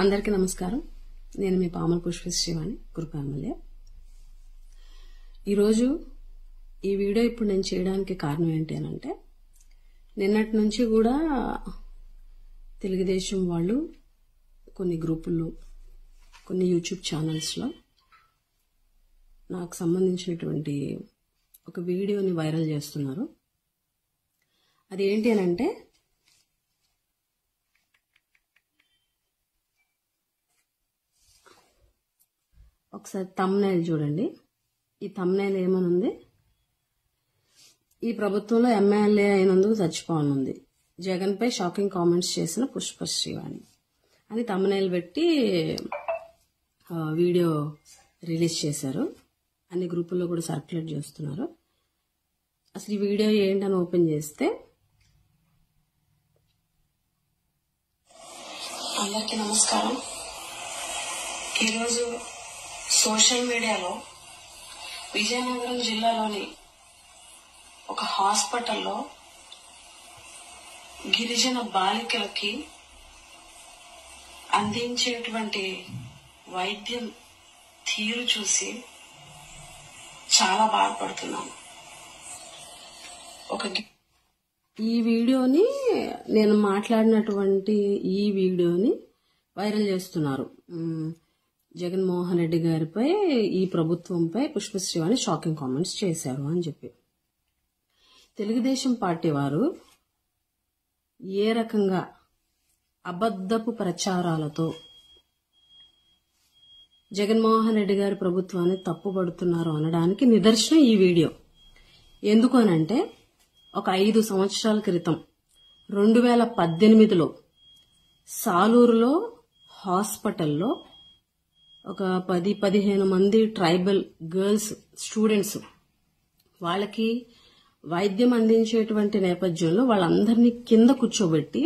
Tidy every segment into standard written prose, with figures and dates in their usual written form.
అందరికీ నమస్కారం. నేను మీ పామల పుష్పశ్రీవాణి కురుపామల్య. ఈరోజు ఈ వీడియో ఇప్పుడు నేను చేయడానికి కారణం ఏంటి అనంటే, నిన్నటి నుంచి కూడా తెలుగుదేశం వాళ్ళు కొన్ని గ్రూపుల్లో, కొన్ని యూట్యూబ్ ఛానల్స్లో నాకు సంబంధించినటువంటి ఒక వీడియోని వైరల్ చేస్తున్నారు. అది ఏంటి అనంటే, ఒకసారి థంబ్నెయిల్ చూడండి. ఈ థంబ్నెయిల్ ఏమనుంది, ఈ ప్రభుత్వంలో ఎమ్మెల్యే అయినందుకు చచ్చిపోనుంది, జగన్ పై షాకింగ్ కామెంట్స్ చేసిన పుష్పశ్రీవాణి అని థంబ్నెయిల్ పెట్టి వీడియో రిలీజ్ చేశారు. అన్ని గ్రూపుల్లో కూడా సర్క్యులేట్ చేస్తున్నారు. అసలు ఈ వీడియో ఏంటని ఓపెన్ చేస్తే, అందరికీ నమస్కారం. ఈరోజు సోషల్ మీడియాలో విజయనగరం జిల్లాలోని ఒక హాస్పిటల్లో గిరిజన బాలికలకి అందించేటువంటి వైద్యం తీరు చూసి చాలా బాధపడుతున్నాను. ఈ వీడియోని, నేను మాట్లాడినటువంటి ఈ వీడియోని వైరల్ చేస్తున్నారు. జగన్మోహన్ రెడ్డి గారిపై, ఈ ప్రభుత్వంపై పుష్పశ్రీవాణి షాకింగ్ కామెంట్స్ చేశారు అని చెప్పి. తెలుగుదేశం పార్టీ వారు ఏ రకంగా అబద్ధపు ప్రచారాలతో జగన్మోహన్ రెడ్డి గారి ప్రభుత్వాన్ని తప్పుపడుతున్నారు అనడానికి నిదర్శనం ఈ వీడియో. ఎందుకు అనంటే, ఒక 5 సంవత్సరాల క్రితం 2018లో సాలూరులో హాస్పిటల్లో ఒక 10-15 మంది ట్రైబల్ గర్ల్స్ స్టూడెంట్స్, వాళ్ళకి వైద్యం అందించేటువంటి నేపథ్యంలో వాళ్ళందరినీ కింద కూర్చోబెట్టి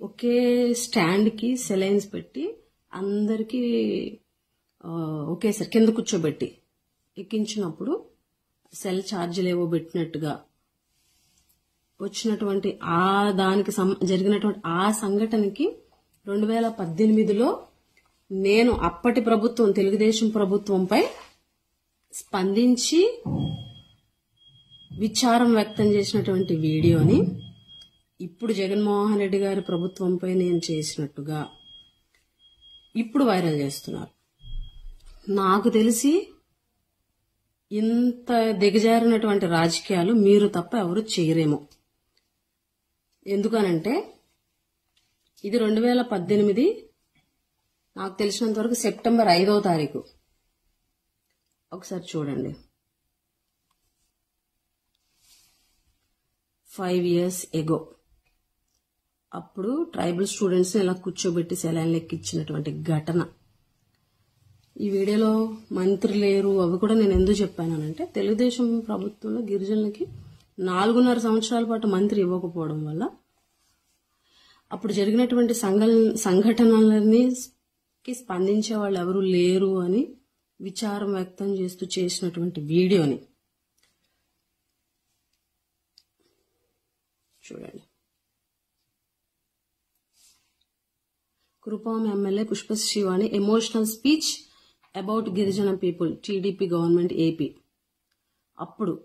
ఒకే స్టాండ్కి సెలైన్స్ పెట్టి అందరికీ ఒకేసారి కింద కూర్చోబెట్టి ఎక్కించినప్పుడు సెల్ ఛార్జీలు ఏవో పెట్టినట్టుగా వచ్చినటువంటి దానికి జరిగినటువంటి ఆ సంఘటనకి 2018లో నేను అప్పటి ప్రభుత్వం, తెలుగుదేశం ప్రభుత్వంపై స్పందించి విచారం వ్యక్తం చేసినటువంటి వీడియోని ఇప్పుడు జగన్మోహన్ రెడ్డి గారి ప్రభుత్వంపై నేను చేసినట్టుగా ఇప్పుడు వైరల్ చేస్తున్నారు. నాకు తెలిసి ఇంత దిగజారినటువంటి రాజకీయాలు మీరు తప్ప ఎవరు చేయరేమో. ఎందుకనంటే, ఇది 2018, నాకు తెలిసినంత వరకు సెప్టెంబర్ 5వ తారీఖు. ఒకసారి చూడండి. 5 years ఎగో అప్పుడు ట్రైబల్ స్టూడెంట్స్ ని ఇలా కూర్చోబెట్టి సెలైన్లు ఎక్కించినటువంటి ఘటన. ఈ వీడియోలో మంత్రి లేరు, అవి కూడా నేను ఎందుకు చెప్పానంటే, తెలుగుదేశం ప్రభుత్వంలో గిరిజనులకి 4.5 సంవత్సరాల పాటు మంత్రి ఇవ్వకపోవడం వల్ల అప్పుడు జరిగినటువంటి సంఘటనలని స్పందించే వాళ్ళు ఎవరు లేరు అని విచారం వ్యక్తం చేస్తూ చేసినటువంటి వీడియోని చూడండి. Kurupam MLA Pushpasreevani emotional speech about గిరిజన పీపుల్, టీడీపీ గవర్నమెంట్ ఏపీ. అప్పుడు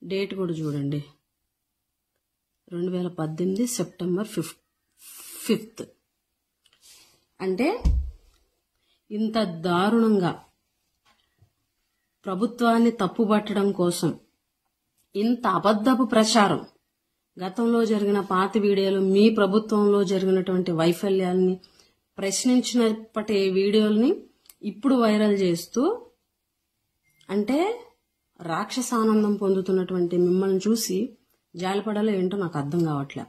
డేట్ కూడా చూడండి, 2018 సెప్టెంబర్ 5th. అంటే ఇంత దారుణంగా ప్రభుత్వాన్ని తప్పుబట్టడం కోసం ఇంత అబద్ధపు ప్రచారం, గతంలో జరిగిన పాత వీడియోలు, మీ ప్రభుత్వంలో జరిగినటువంటి వైఫల్యాల్ని ప్రశ్నించినప్పటి వీడియోల్ని ఇప్పుడు వైరల్ చేస్తూ, అంటే రాక్షసానందం పొందుతున్నటువంటి మిమ్మల్ని చూసి జాలిపడాలో ఏంటో నాకు అర్థం కావట్లే.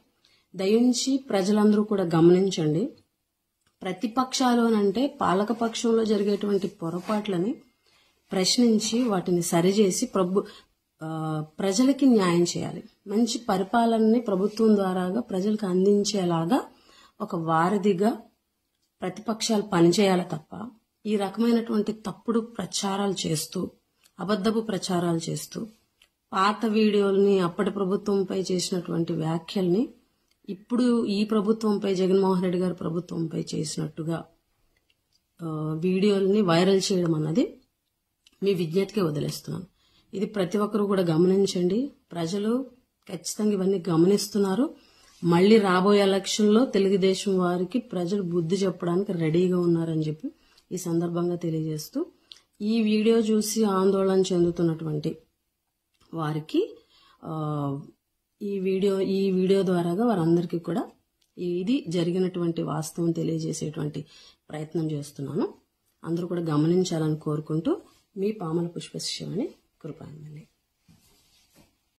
దయించి ప్రజలందరూ కూడా గమనించండి. ప్రతిపక్షాలోనంటే పాలకపక్షంలో జరిగేటువంటి పొరపాట్లని ప్రశ్నించి వాటిని సరిచేసి ప్రజలకి న్యాయం చేయాలి. మంచి పరిపాలనని ప్రభుత్వం ద్వారాగా ప్రజలకు అందించేలాగా ఒక వారధిగా ప్రతిపక్షాలు పనిచేయాలి తప్ప, ఈ రకమైనటువంటి తప్పుడు ప్రచారాలు చేస్తూ, అబద్ధపు ప్రచారాలు చేస్తూ, పాత వీడియోల్ని, అప్పటి ప్రభుత్వంపై చేసినటువంటి వ్యాఖ్యల్ని ఇప్పుడు ఈ ప్రభుత్వంపై, జగన్మోహన్ రెడ్డి గారి ప్రభుత్వంపై చేసినట్టుగా వీడియోల్ని వైరల్ చేయడం అన్నది మీ విజ్ఞతకే వదిలేస్తున్నాను. ఇది ప్రతి ఒక్కరూ కూడా గమనించండి. ప్రజలు ఖచ్చితంగా ఇవన్నీ గమనిస్తున్నారు. మళ్లీ రాబోయే ఎలక్షన్లో తెలుగుదేశం వారికి ప్రజలు బుద్ధి చెప్పడానికి రెడీగా ఉన్నారని చెప్పి ఈ సందర్భంగా తెలియజేస్తూ, ఈ వీడియో చూసి ఆందోళన చెందుతున్నటువంటి వారికి ఈ వీడియో ద్వారాగా వారందరికీ కూడా ఇది జరిగినటువంటి వాస్తవం తెలియజేసేటువంటి ప్రయత్నం చేస్తున్నాను. అందరూ కూడా గమనించాలని కోరుకుంటూ, మీ పాముల పుష్పశ్రీ కృపాంజలి.